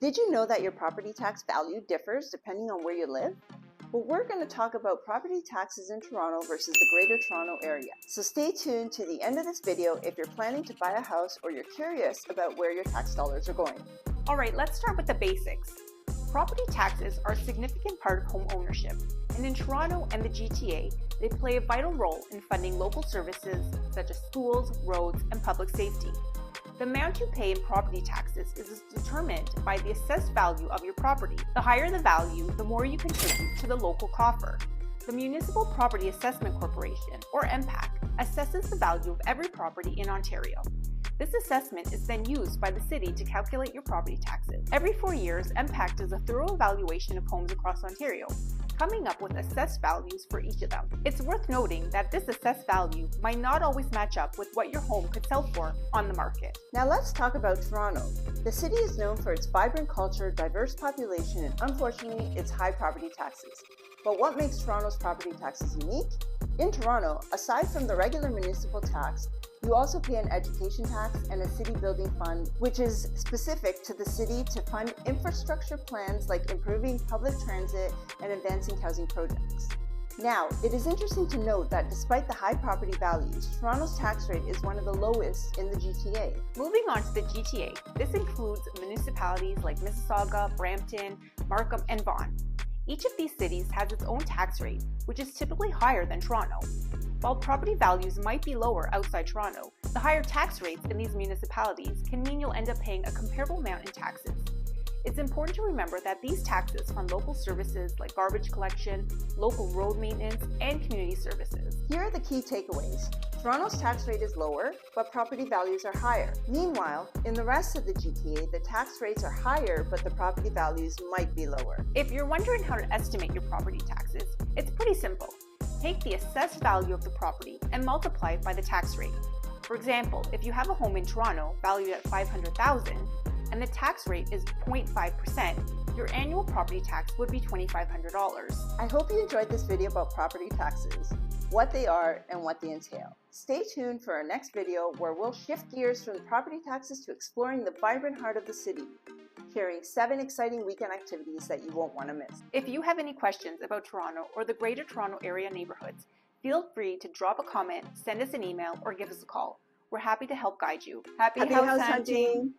Did you know that your property tax value differs depending on where you live? Well, we're going to talk about property taxes in Toronto versus the Greater Toronto Area. So stay tuned to the end of this video if you're planning to buy a house or you're curious about where your tax dollars are going. All right, let's start with the basics. Property taxes are a significant part of home ownership, and in Toronto and the GTA, they play a vital role in funding local services such as schools, roads, and public safety. The amount you pay in property taxes is determined by the assessed value of your property. The higher the value, the more you contribute to the local coffer. The Municipal Property Assessment Corporation, or MPAC, assesses the value of every property in Ontario. This assessment is then used by the city to calculate your property taxes. Every 4 years, MPAC does a thorough evaluation of homes across Ontario, coming up with assessed values for each of them. It's worth noting that this assessed value might not always match up with what your home could sell for on the market. Now let's talk about Toronto. The city is known for its vibrant culture, diverse population, and unfortunately, its high property taxes. But what makes Toronto's property taxes unique? In Toronto, aside from the regular municipal tax, you also pay an education tax and a city building fund, which is specific to the city to fund infrastructure plans like improving public transit and advancing housing projects. Now, it is interesting to note that despite the high property values, Toronto's tax rate is one of the lowest in the GTA. Moving on to the GTA, this includes municipalities like Mississauga, Brampton, Markham, and Vaughan. Each of these cities has its own tax rate, which is typically higher than Toronto. While property values might be lower outside Toronto, the higher tax rates in these municipalities can mean you'll end up paying a comparable amount in taxes. It's important to remember that these taxes fund local services like garbage collection, local road maintenance, and community services. Here are the key takeaways. Toronto's tax rate is lower, but property values are higher. Meanwhile, in the rest of the GTA, the tax rates are higher, but the property values might be lower. If you're wondering how to estimate your property taxes, it's pretty simple. Take the assessed value of the property and multiply it by the tax rate. For example, if you have a home in Toronto valued at $500,000 and the tax rate is 0.5%, your annual property tax would be $2,500. I hope you enjoyed this video about property taxes, what they are and what they entail. Stay tuned for our next video where we'll shift gears from property taxes to exploring the vibrant heart of the city, sharing 7 exciting weekend activities that you won't want to miss. If you have any questions about Toronto or the Greater Toronto Area neighborhoods, feel free to drop a comment, send us an email, or give us a call. We're happy to help guide you. Happy house hunting!